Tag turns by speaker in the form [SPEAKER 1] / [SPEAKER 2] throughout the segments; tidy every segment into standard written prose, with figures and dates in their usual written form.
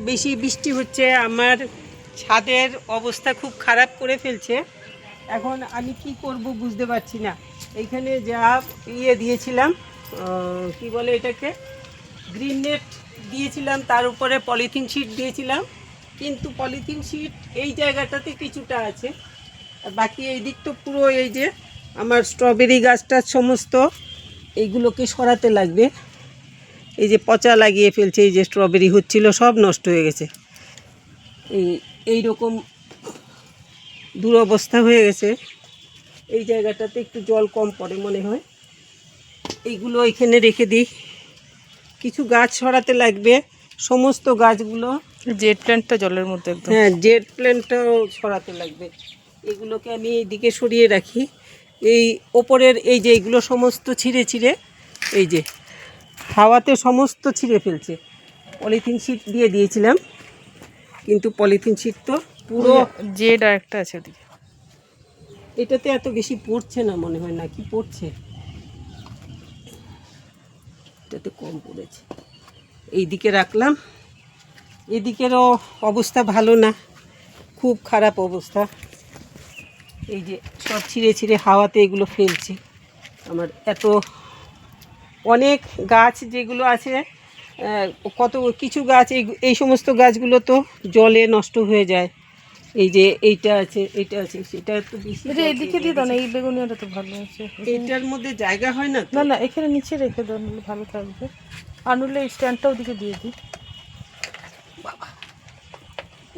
[SPEAKER 1] বেশি বৃষ্টি হচ্ছে, আমার ছাদের অবস্থা খুব খারাপ করে ফেলছে। এখন আমি কি করব বুঝতে পারছি না। এইখানে যা দিয়েছিলাম, কি বলে এটাকে, গ্রিন নেট দিয়েছিলাম, তার উপরে পলিথিন শিট দিয়েছিলাম, কিন্তু পলিথিন শিট এই জায়গাটাতে কিছুটা আছে, আর বাকি এই দিক তো পুরো এই যে আমার স্ট্রবেরি গাছটার সমস্ত এইগুলোকে সরাতে লাগবে। এই যে পচা লাগিয়ে ফেলছে, এই যে স্ট্রবেরি হচ্ছিল সব নষ্ট হয়ে গেছে। এই রকম দুরবস্থা হয়ে গেছে। এই জায়গাটাতে একটু জল কম পড়ে মনে হয়, এইগুলো এখানে রেখে দিই। কিছু গাছ সরাতে লাগবে, সমস্ত গাছগুলো।
[SPEAKER 2] জেড প্ল্যান্টটা জলের মধ্যে একদম।
[SPEAKER 1] হ্যাঁ, জেড প্ল্যান্টটাও সরাতে লাগবে। এগুলোকে আমি এইদিকে সরিয়ে রাখি। এই ওপরের এই যে এইগুলো সমস্ত ছিঁড়ে ছিঁড়ে এই যে হাওয়াতে সমস্ত ছিঁড়ে ফেলছে। পলিথিন শিট দিয়ে দিয়েছিলাম, কিন্তু পলিথিন শিট তো পুরো
[SPEAKER 2] জেড আর একটা আছে ওদিকে।
[SPEAKER 1] এটাতে এত বেশি পড়ছে না মনে হয়, না কি পড়ছে, এটাতে কম পড়েছে। এই দিকে রাখলাম, এদিকেরও অবস্থা ভালো না, খুব খারাপ অবস্থা। এই যে সব ছিঁড়ে ছিঁড়ে হাওয়াতে এগুলো ফেলছে। আমার এত অনেক গাছ যেগুলো আছে, কত কিছু গাছ, এই সমস্ত গাছগুলো তো জলে নষ্ট হয়ে যায়। এই যে এইটা আছে, এইটা আছে, সেটা একটু বেশি।
[SPEAKER 2] এদিকে দিয়ে দাও না, এই বেগুনিয়াটা তো ভালো আছে।
[SPEAKER 1] এইটার মধ্যে জায়গা হয় না
[SPEAKER 2] না না, এখানে নিচে রেখে দাও, নাহলে ভালো থাকবে। আর নইলে এই স্ট্যান্ডটা ওদিকে দিয়ে দিই।
[SPEAKER 1] বাবা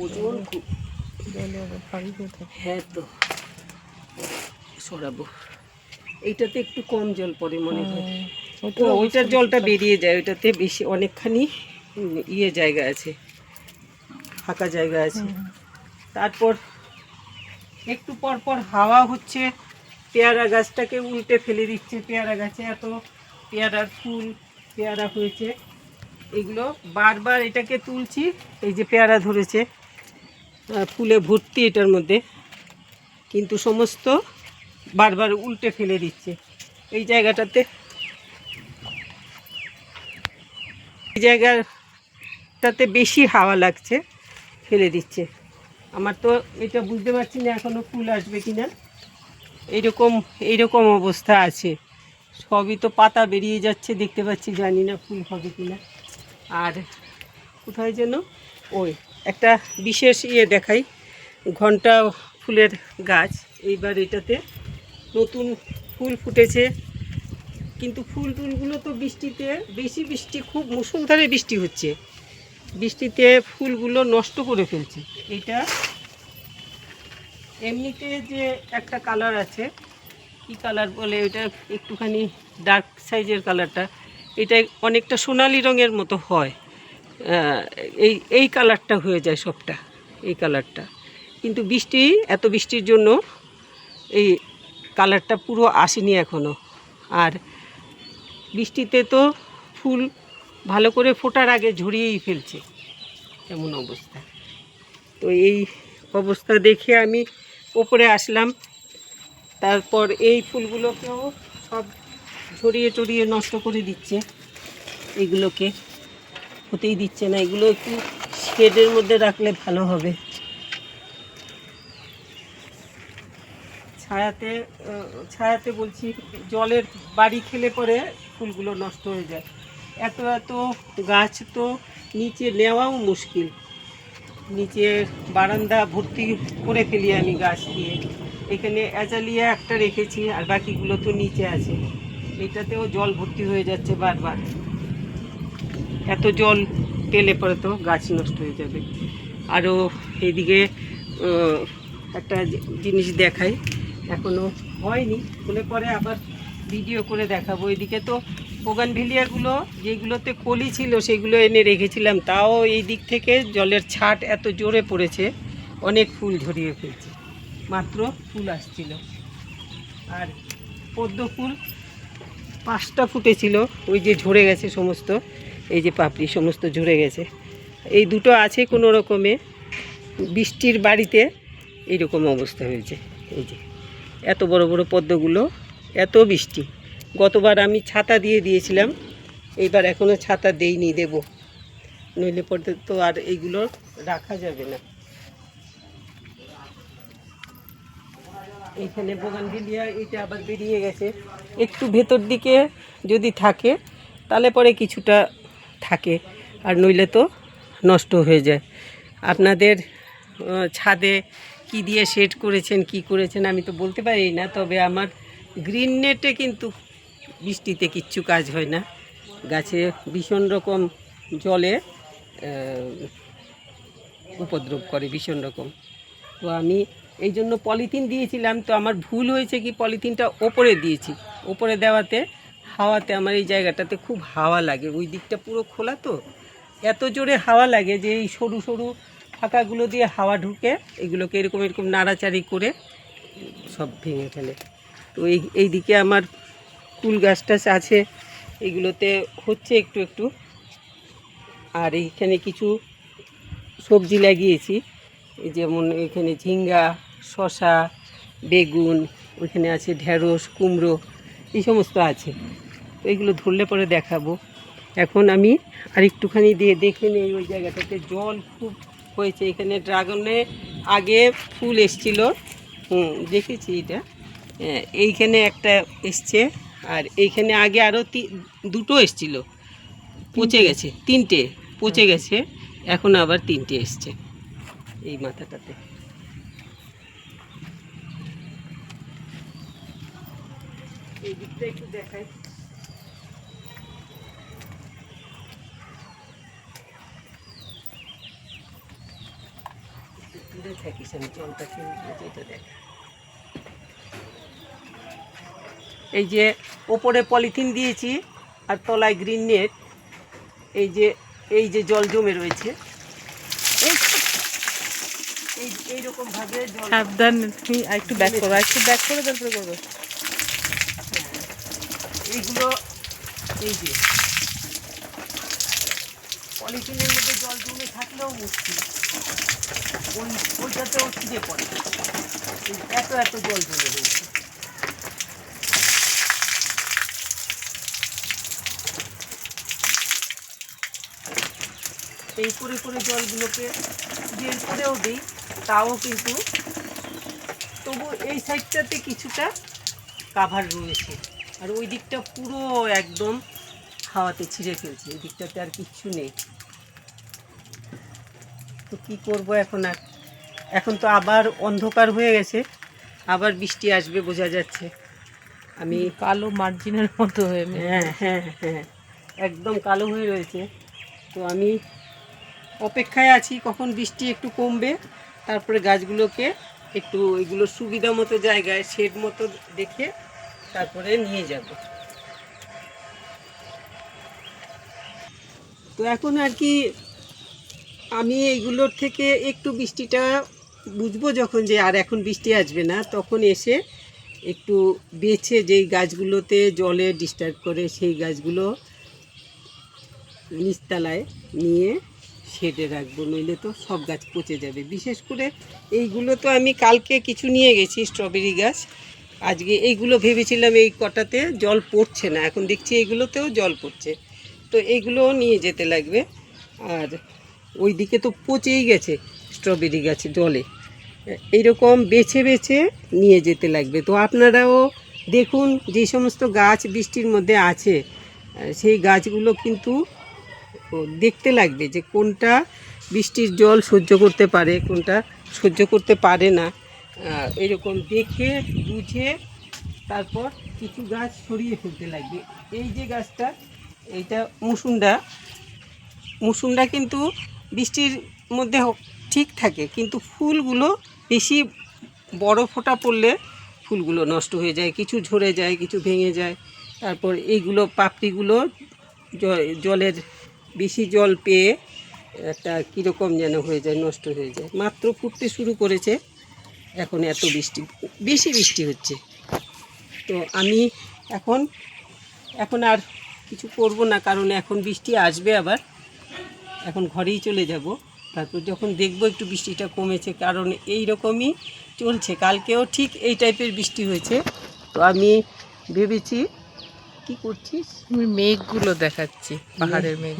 [SPEAKER 1] ওজন খুব,
[SPEAKER 2] জলে আবার ভারী হয়ে থাকে।
[SPEAKER 1] হ্যাঁ তো সরাবো। এইটাতে একটু কম জল পড়ে মনে হয়, ওইটার জলটা বেরিয়ে যায়, ওইটাতে বেশি অনেকখানি জায়গা আছে, ফাঁকা জায়গা আছে। তারপর একটু পর পর হাওয়া হচ্ছে, পেয়ারা গাছটাকে উল্টে ফেলে দিচ্ছে। পেয়ারা গাছে এত পেয়ারার ফুল, পেয়ারা হয়েছে, এগুলো বারবার এটাকে তুলছি। এই যে পেয়ারা ধরেছে, ফুলে ভর্তি এটার মধ্যে, কিন্তু সমস্ত বারবার উল্টে ফেলে দিচ্ছে। এই জায়গাটাতে, এই জায়গাটাতে বেশি হাওয়া লাগছে, ফেলে দিচ্ছে। আমার তো এটা বুঝতে পারছি না এখনও ফুল আসবে কিনা। এইরকম অবস্থা আছে, সবই তো পাতা বেরিয়ে যাচ্ছে দেখতে পাচ্ছি, জানি না ফুল হবে কিনা। আর কোথায় যেন ওই একটা বিশেষ দেখাই, ঘণ্টা ফুলের গাছ, এইবার এটাতে নতুন ফুল ফুটেছে, কিন্তু ফুল টুলগুলো তো বৃষ্টিতে, বেশি বৃষ্টি, খুব মুষলধারে বৃষ্টি হচ্ছে, বৃষ্টিতে ফুলগুলো নষ্ট করে ফেলছে। এটা এমনিতে যে একটা কালার আছে, কি কালার বলে ওইটা, একটুখানি ডার্ক সাইজের কালারটা, এটা অনেকটা সোনালি রঙের মতো হয়, এই কালারটা হয়ে যায় সবটা, এই কালারটা। কিন্তু এত বৃষ্টির জন্য এই কালারটা পুরো আসেনি এখনও। আর বৃষ্টিতে তো ফুল ভালো করে ফোটার আগে ঝরিয়েই ফেলছে, এমন অবস্থা। তো এই অবস্থা দেখে আমি ওপরে আসলাম। তারপর এই ফুলগুলোকেও সব ঝরিয়ে টরিয়ে নষ্ট করে দিচ্ছে, এগুলোকে হতেই দিচ্ছে না। এগুলো একটু শেডের মধ্যে রাখলে ভালো হবে, ছায়াতে বলছি। জলের বাড়ি খেলে পরে ফুলগুলো নষ্ট হয়ে যায়। এত গাছ তো নিচে নেওয়াও মুশকিল, নিচে বারান্দা ভর্তি করে ফেলি আমি গাছ দিয়ে। এখানে অ্যাজালিয়া একটা রেখেছি, আর বাকিগুলো তো নিচে আছে। এটাতেও জল ভর্তি হয়ে যাচ্ছে বারবার, এত জল পেলে পরে তো গাছ নষ্ট হয়ে যাবে। আরও এইদিকে একটা জিনিস দেখাই, এখনও হয়নি, হলে পরে আবার ভিডিও করে দেখাবো। এদিকে তো বোগানভিলিয়াগুলো যেগুলোতে কলি ছিল সেগুলো এনে রেখেছিলাম, তাও এই দিক থেকে জলের ছাট এত জোরে পড়েছে, অনেক ফুল ঝরিয়ে ফেলছে, মাত্র ফুল আসছিল। আর পদ্ম ফুল 5টা ফুটেছিল, ওই যে ঝরে গেছে সমস্ত, এই যে পাপড়ি সমস্ত ঝরে গেছে। এই দুটো আছে কোনো রকমে, বৃষ্টির বাড়িতে এইরকম অবস্থা হয়েছে। এই যে এত বড় বড় পদ্মগুলো, এত বৃষ্টি। গতবার আমি ছাতা দিয়ে দিয়েছিলাম, এইবার এখনও ছাতা দেইনি, দেব। নইলে পরে তো আর এইগুলো রাখা যাবে না। এইখানে বোগানভিলিয়া এটা আবার বেরিয়ে গেছে, একটু ভেতর দিকে যদি থাকে তাহলে পরে কিছুটা থাকে, আর নইলে তো নষ্ট হয়ে যায়। আপনাদের ছাদে কি দিয়ে শেড করেছেন কি করেছেন আমি তো বলতে পারি না, তবে আমার গ্রিন নেটে কিন্তু বৃষ্টিতে কিচ্ছু কাজ হয় না, গাছে ভীষণ রকম জলে উপদ্রব করে ভীষণ রকম। তো আমি এই জন্য পলিথিন দিয়েছিলাম, তো আমার ভুল হয়েছে কি পলিথিনটা ওপরে দিয়েছি, ওপরে দেওয়াতে হাওয়াতে আমার এই জায়গাটাতে খুব হাওয়া লাগে, ওই দিকটা পুরো খোলা তো এত জোরে হাওয়া লাগে যে এই সরু সরু ফাঁকাগুলো দিয়ে হাওয়া ঢুকে এগুলোকে এরকম এরকম নাড়াচাড়ি করে সব ভেঙে ফেলে। তো এই দিকে আমার ফুল গাছ টাছ আছে, এগুলোতে হচ্ছে একটু একটু। আর এইখানে কিছু সবজি লাগিয়েছি, এই যেমন এখানে ঝিঙ্গা, শসা, বেগুন, ওইখানে আছে ঢেঁড়স, কুমড়ো, এই সমস্ত আছে। তো এগুলো ধরলে পরে দেখাবো। এখন আমি আরেকটুখানি দিয়ে দেখে নিই ওই জায়গাটাতে জল খুব হয়েছে। এখানে ড্রাগনে আগে ফুল এসছিল, দেখেছি এটা, এইখানে একটা এসছে, আর এইখানে আগে আরও দুটো এসছিল, পচে গেছে, তিনটে পচে গেছে, এখন আবার তিনটে এসছে এই মাথাটাতে। এই দিকটা একটু দেখাই। দূরে থাকিস, আমি জলটাকে যেটা দেখ। এই যে ওপরে পলিথিন দিয়েছি আর তলায় গ্রিন নেট, এই যে জল জমে রয়েছে, এইরকম ভাবে জল।
[SPEAKER 2] সাবধান, তুমি একটু ব্যাক করো, একটু ব্যাক করে তারপরে করবো।
[SPEAKER 1] এইগুলো এই যে পলিথিনের মধ্যে জল জমে থাকলেও মুশকিল, ওইটাতেও ছিঁড়ে পড়ে, এত এত জল জমে রয়েছে। এই করে করে জলগুলোকে বের করেও দিই, তাও কিন্তু তবু এই সাইডটাতে কিছুটা কাভার রয়েছে, আর ওই দিকটা পুরো একদম হাওয়াতে ছিঁড়ে ফেলছে, এই দিকটাতে আর কিচ্ছু নেই। তো কী করবো এখন? আর এখন তো আবার অন্ধকার হয়ে গেছে, আবার বৃষ্টি আসবে বোঝা যাচ্ছে। আমি
[SPEAKER 2] কালো মার্জিনের মতো হয়ে,
[SPEAKER 1] হ্যাঁ হ্যাঁ হ্যাঁ একদম কালো হয়ে রয়েছে। তো আমি অপেক্ষায় আছি কখন বৃষ্টি একটু কমবে, তারপরে গাছগুলোকে একটু এগুলো সুবিধা মতো জায়গায় শেড মতো দেখে তারপরে নিয়ে যাব। তো এখন আর কি আমি এইগুলোর থেকে একটু বৃষ্টিটা বুঝবো যখন, যে আর এখন বৃষ্টি আসবে না, তখন এসে একটু বেছে যেই গাছগুলোতে জলে ডিস্টার্ব করে সেই গাছগুলো নিচতলায় নিয়ে শেডে রাখবো, নইলে তো সব গাছ পচে যাবে। বিশেষ করে এইগুলো তো আমি কালকে কিছু নিয়ে গেছি স্ট্রবেরি গাছ, আজকে এইগুলো ভেবেছিলাম এই কটাতে জল পড়ছে না, এখন দেখছি এইগুলোতেও জল পড়ছে, তো এইগুলোও নিয়ে যেতে লাগবে। আর ওই দিকে তো পচেই গেছে স্ট্রবেরি গাছে জলে, এইরকম বেছে বেছে নিয়ে যেতে লাগবে। তো আপনারাও দেখুন যে সমস্ত গাছ বৃষ্টির মধ্যে আছে সেই গাছগুলো কিন্তু দেখতে লাগবে যে কোনটা বৃষ্টির জল সহ্য করতে পারে, কোনটা সহ্য করতে পারে না, এরকম দেখে বুঝে তারপর কিছু গাছ সরিয়ে ফেলতে লাগবে। এই যে গাছটা, এইটা মুসুন্ডা কিন্তু বৃষ্টির মধ্যে ঠিক থাকে, কিন্তু ফুলগুলো বেশি বড় ফোঁটা পড়লে ফুলগুলো নষ্ট হয়ে যায়, কিছু ঝরে যায়, কিছু ভেঙে যায়। তারপর এইগুলো পাপড়িগুলো জলের বেশি জল পেয়ে একটা কীরকম যেন হয়ে যায়, নষ্ট হয়ে যায়। মাত্র ফুটতে শুরু করেছে, এখন এত বেশি বৃষ্টি হচ্ছে। তো আমি এখন আর কিছু করব না, কারণ এখন বৃষ্টি আসবে আবার, এখন ঘরেই চলে যাব। তারপর যখন দেখব একটু বৃষ্টিটা কমেছে, কারণ এই রকমই চলছে, কালকেও ঠিক এই টাইপের বৃষ্টি হয়েছে। তো আমি ভেবেছি, কি করছিস?
[SPEAKER 2] আমি মেঘগুলো দেখাচ্ছি, পাহাড়ের মেঘ।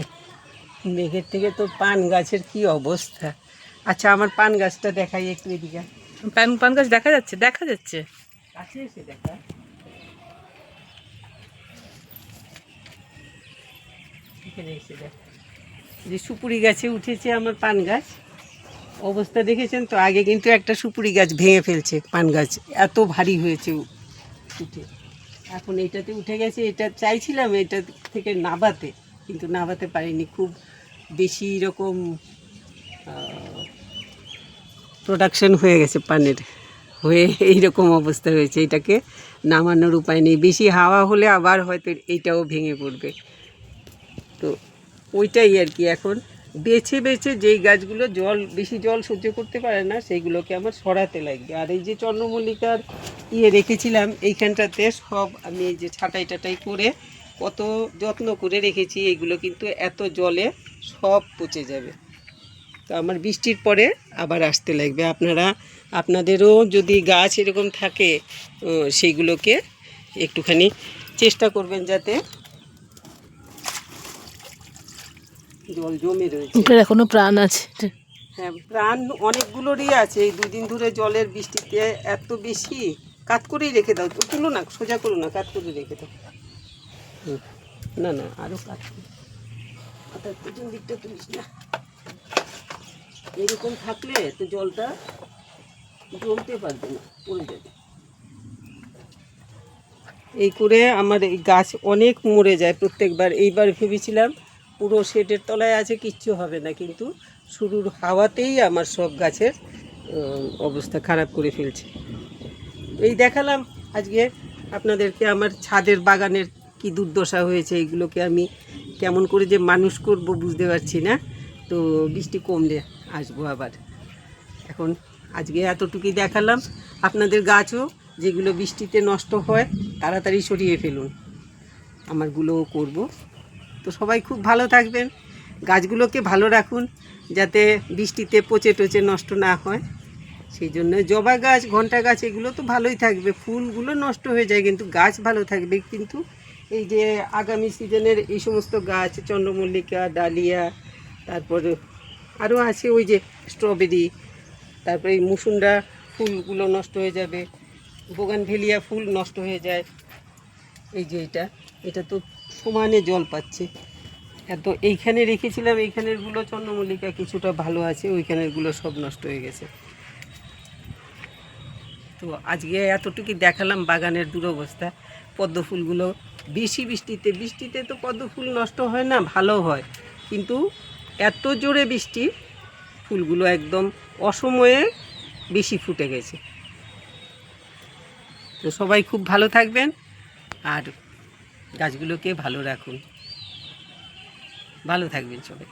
[SPEAKER 1] মেঘের থেকে তো পান গাছের কি অবস্থা। আচ্ছা, আমার পান গাছটা দেখাই একটু এদিকে।
[SPEAKER 2] পান পান গাছ দেখা যাচ্ছে, দেখা যাচ্ছে।
[SPEAKER 1] কাছে এসে দেখা। এখানে এসে দেখা যে সুপুরি গাছে উঠেছে আমার পান গাছ। অবস্থা দেখেছেন তো, আগে কিন্তু একটা সুপুরি গাছ ভেঙে ফেলছে পান গাছ, এত ভারী হয়েছে উঠে। এখন এইটাতে উঠে গেছে, এটা চাইছিলাম এটা থেকে নাবাতে, কিন্তু নাবাতে পারিনি। খুব বেশি রকম প্রোডাকশন হয়ে গেছে পানের, হয়ে এইরকম অবস্থা হয়েছে। এটাকে নামানোর উপায় নেই, বেশি হাওয়া হলে আবার হয়তো এইটাও ভেঙে পড়বে। তো ওইটাই আর কি, এখন বেছে বেছে যেই গাছগুলো বেশি জল সহ্য করতে পারে না সেইগুলোকে আমার সরাতে লাগবে। আর এই যে চন্দ্রমল্লিকার রেখেছিলাম এইখানটাতে সব আমি এই যে ছাঁটাই টাটাই করে কত যত্ন করে রেখেছি, এইগুলো কিন্তু এত জলে সব পচে যাবে। তো আমার বৃষ্টির পরে আবার আসতে লাগবে। আপনাদেরও যদি গাছ এরকম থাকে সেইগুলোকে একটুখানি চেষ্টা করবেন যাতে জল জমে রয়েছে।
[SPEAKER 2] ওটার এখনো প্রাণ আছে।
[SPEAKER 1] হ্যাঁ, প্রাণ অনেকগুলোরই আছে। এই দুদিন ধরে জলের বৃষ্টিতে এত বেশি, কাত করেই রেখে দাও। তো তুলো না, সোজা করো না, কাত করে রেখে দাও। না না, আরও কাত করে, অর্থাৎ পেছন দিকটা তুলিস না। এরকম থাকলে তো জলটা জমতে পারবে না, পড়ে যাবে। এই করে আমার এই গাছ অনেক মরে যায় প্রত্যেকবার। এইবার ভেবেছিলাম পুরো শেডের তলায় আছে, কিচ্ছু হবে না, কিন্তু শুরুর হাওয়াতেই আমার সব গাছের অবস্থা খারাপ করে ফেলছে। এই দেখালাম আজকে আপনাদেরকে আমার ছাদের বাগানের কি দুর্দশা হয়েছে। এইগুলোকে আমি কেমন করে যে মানুষ করব বুঝতে পারছি না। তো বৃষ্টি কমলে আসবো আবার। এখন আজকে এতটুকুই দেখালাম। আপনাদের গাছও যেগুলো বৃষ্টিতে নষ্ট হয় তাড়াতাড়ি সরিয়ে ফেলুন, আমারগুলোও করব। তো সবাই খুব ভালো থাকবেন, গাছগুলোকে ভালো রাখুন যাতে বৃষ্টিতে পচে টচে নষ্ট না হয়। সেই জন্য জবা গাছ, ঘণ্টা গাছ এগুলো তো ভালোই থাকবে, ফুলগুলো নষ্ট হয়ে যায় কিন্তু গাছ ভালো থাকবে। কিন্তু এই যে আগামী সিজনের এই সমস্ত গাছ, চন্দ্রমল্লিকা, ডালিয়া, তারপরে আরও আছে ওই যে স্ট্রবেরি, তারপরে এই মুসুন্ডা ফুলগুলো নষ্ট হয়ে যাবে, বোগানভেলিয়া ফুল নষ্ট হয়ে যায়। এই যে এটা তো সমানে জল পাচ্ছে। এত এইখানে রেখেছিলাম, এইখানেরগুলো চন্দ্রমল্লিকা কিছুটা ভালো আছে, ওইখানেরগুলো সব নষ্ট হয়ে গেছে। তো আজকে এতটুকুই দেখালাম বাগানের দুরবস্থা। পদ্ম ফুলগুলো বেশি বৃষ্টিতে তো পদ্ম ফুল নষ্ট হয় না, ভালো হয়, কিন্তু এত জোরে বৃষ্টি ফুলগুলো একদম অসময়ে বেশি ফুটে গেছে। তো সবাই খুব ভালো থাকবেন আর গাছগুলোকে ভালো রাখুন। ভালো থাকবেন সবাই।